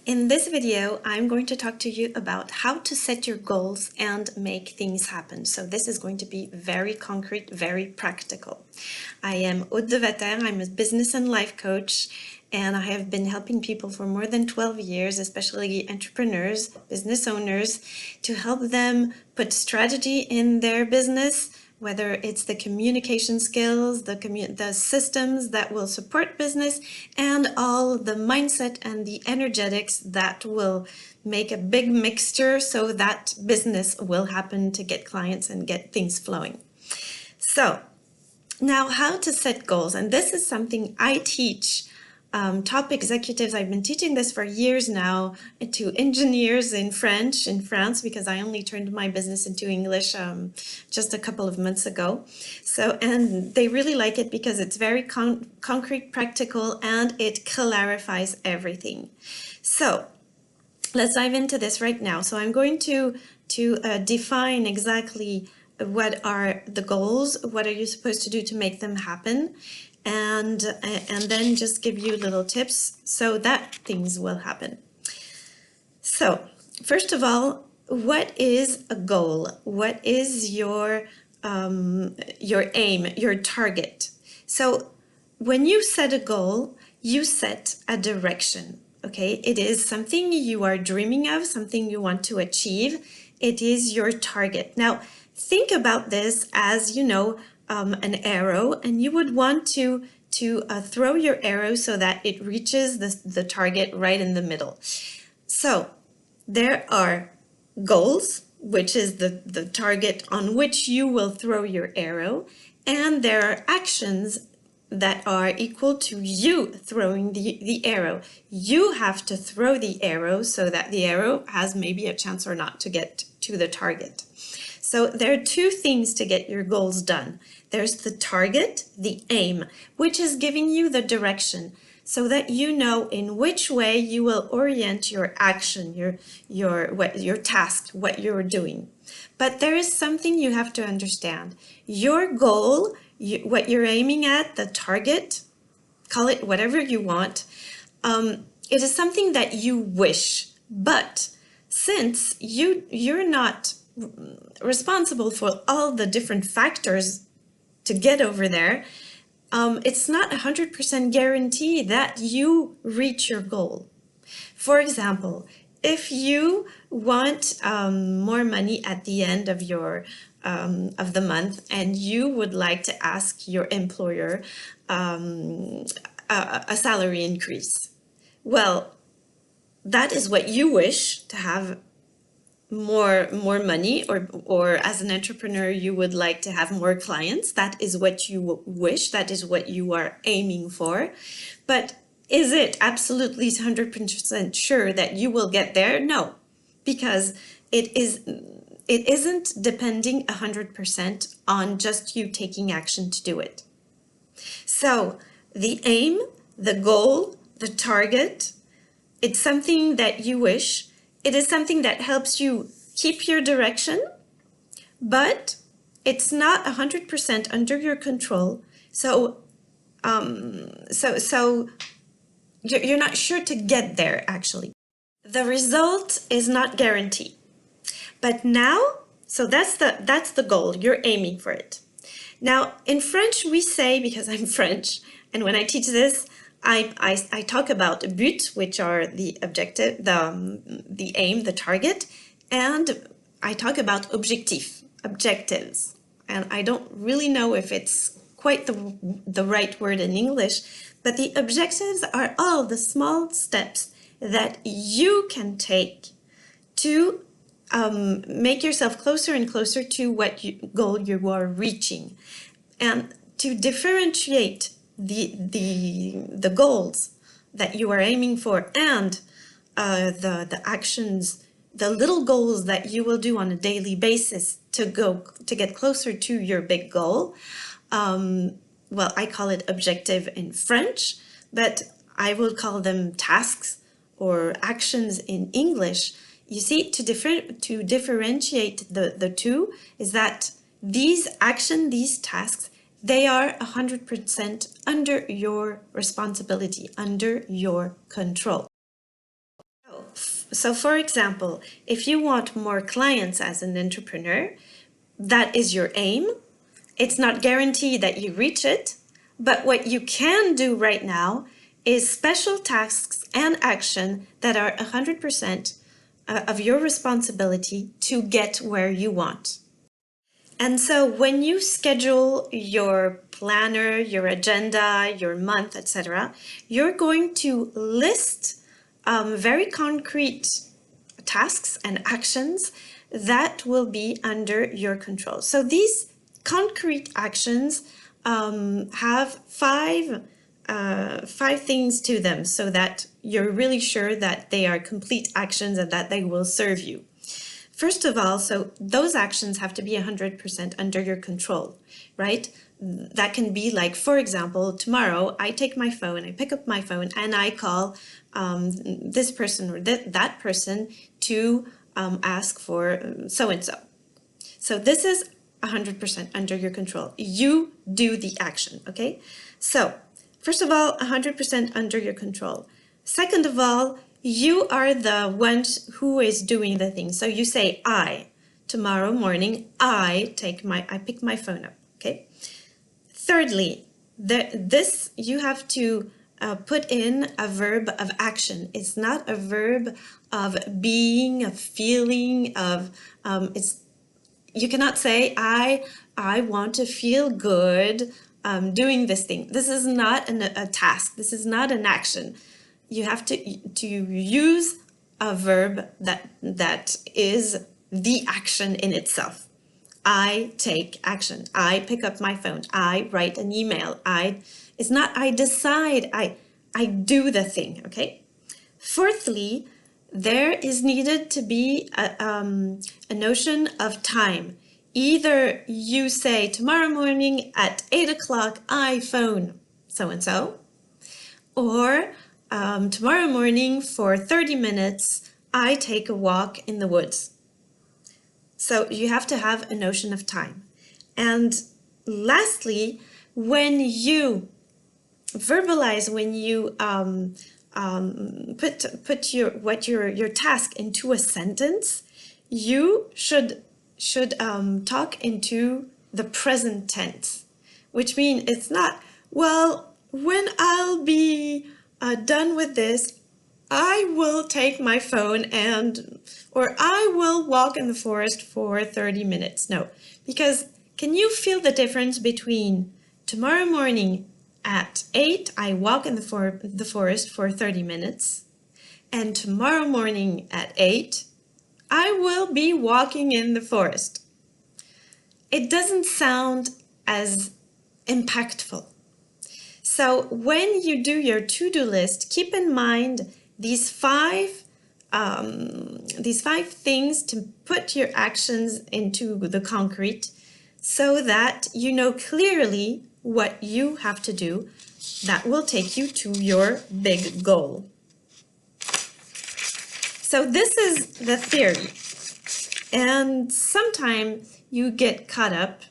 In this video, I'm going to talk to you about how to set your goals and make things happen. So this is going to be very concrete, very practical. I am Aude de Vater, I'm a business and life coach, and I have been helping people for more than 12 years, especially entrepreneurs, business owners, to help them put strategy in their business, whether it's the communication skills, the systems that will support business, and all the mindset and the energetics that will make a big mixture so that business will happen to get clients and get things flowing. So now, how to set goals, and this is something I teach top executives. I've been teaching this for years now to engineers in France, because I only turned my business into English just a couple of months ago. So, and they really like it because it's very concrete, practical, and it clarifies everything. So let's dive into this right now. So I'm going to define exactly what are the goals, what are you supposed to do to make them happen, and then just give you little tips so that things will happen. So first of all, what is a goal? What is your aim, your target? So when you set a goal, you set a direction. Okay, it is something you are dreaming of, something you want to achieve. It is your target. Now, think about this as, an arrow, and you would want to throw your arrow so that it reaches the target right in the middle. So there are goals, which is the target on which you will throw your arrow, and there are actions that are equal to you throwing the arrow. You have to throw the arrow so that the arrow has maybe a chance or not to get to the target. So there are two things to get your goals done. There's the target, the aim, which is giving you the direction so that you know in which way you will orient your action, your task, what you're doing. But there is something you have to understand. Your goal, what you're aiming at, the target, call it whatever you want, it is something that you wish. But since you're not responsible for all the different factors to get over there, it's not 100% guarantee that you reach your goal. For example, if you want more money at the end of of the month, and you would like to ask your employer a salary increase, well, that is what you wish to have. More money, or as an entrepreneur you would like to have more clients. That is what you wish, that is what you are aiming for. But is it absolutely 100% sure that you will get there? No, because it isn't depending 100% on just you taking action to do it. So the aim, the goal, the target, it's something that you wish. It is something that helps you keep your direction, but it's not 100% under your control. So, you're not sure to get there, actually. The result is not guaranteed. But now, so that's the goal. You're aiming for it. Now, in French, we say, because I'm French, and when I teach this, I talk about but, which are the objective, the aim, the target, and I talk about objectives. And I don't really know if it's quite the right word in English, but the objectives are all the small steps that you can take to make yourself closer and closer to what goal you are reaching, and to differentiate the goals that you are aiming for and the actions, the little goals that you will do on a daily basis to get closer to your big goal. Well, I call it objective in French, but I will call them tasks or actions in English. You see, to differentiate the two is that these tasks, they are 100% under your responsibility, under your control. So for example, if you want more clients as an entrepreneur, that is your aim. It's not guaranteed that you reach it, but what you can do right now is special tasks and action that are 100% of your responsibility to get where you want. And so when you schedule your planner, your agenda, your month, etc., you're going to list very concrete tasks and actions that will be under your control. So these concrete actions have five things to them so that you're really sure that they are complete actions and that they will serve you. First of all, so those actions have to be 100% under your control, right? That can be like, for example, tomorrow I take my phone, I pick up my phone and I call this person or that person to ask for so-and-so. So this is 100% under your control. You do the action, okay? So first of all, 100% under your control. Second of all, you are the one who is doing the thing. So you say, tomorrow morning, I pick my phone up, okay? Thirdly, this you have to put in a verb of action. It's not a verb of being, of feeling, of, you cannot say, I want to feel good doing this thing. This is not a task. This is not an action. You have to use a verb that is the action in itself. I take action. I pick up my phone. I write an email. It's not I decide. I do the thing, okay? Fourthly, there is needed to be a notion of time. Either you say tomorrow morning at 8 o'clock, I phone so-and-so, or tomorrow morning for 30 minutes, I take a walk in the woods. So you have to have a notion of time. And lastly, when you verbalize, when you put your task into a sentence, you should talk into the present tense, which means it's not, well, when I'll be done with this, I will take my phone or I will walk in the forest for 30 minutes. No, because can you feel the difference between tomorrow morning at 8, I walk in the forest for 30 minutes, and tomorrow morning at 8, I will be walking in the forest? It doesn't sound as impactful. So when you do your to-do list, keep in mind these five things to put your actions into the concrete so that you know clearly what you have to do that will take you to your big goal. So this is the theory. And sometimes you get caught up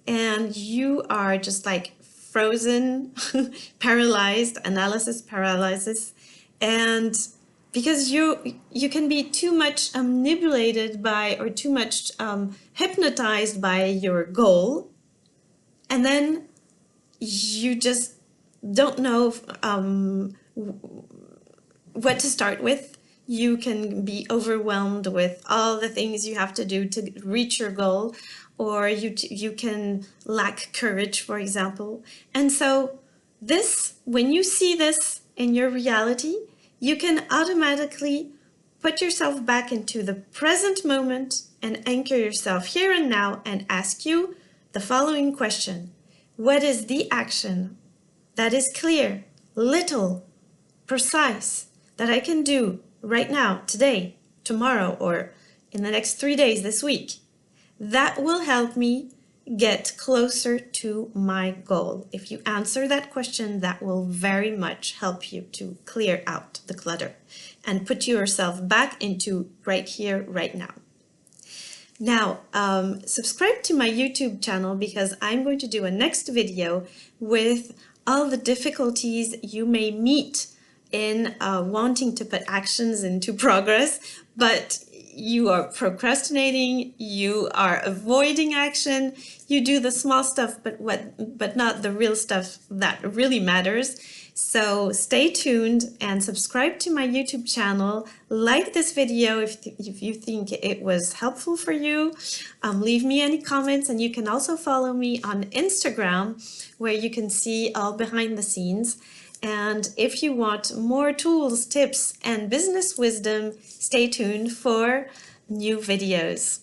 and you are just like frozen, paralyzed, analysis paralysis, and because you can be too much manipulated by or too much hypnotized by your goal, and then you just don't know what to start with. You can be overwhelmed with all the things you have to do to reach your goal, or you can lack courage, for example. And so this, when you see this in your reality, you can automatically put yourself back into the present moment and anchor yourself here and now and ask you the following question. What is the action that is clear, little, precise, that I can do right now, today, tomorrow, or in the next 3 days, this week, that will help me get closer to my goal? If you answer that question, that will very much help you to clear out the clutter and put yourself back into right here, right now. Now, subscribe to my YouTube channel because I'm going to do a next video with all the difficulties you may meet in wanting to put actions into progress, but you are procrastinating, you are avoiding action, you do the small stuff, but not the real stuff that really matters. So stay tuned and subscribe to my YouTube channel. Like this video if you think it was helpful for you. Leave me any comments, and you can also follow me on Instagram, where you can see all behind the scenes. And if you want more tools, tips, and business wisdom, stay tuned for new videos.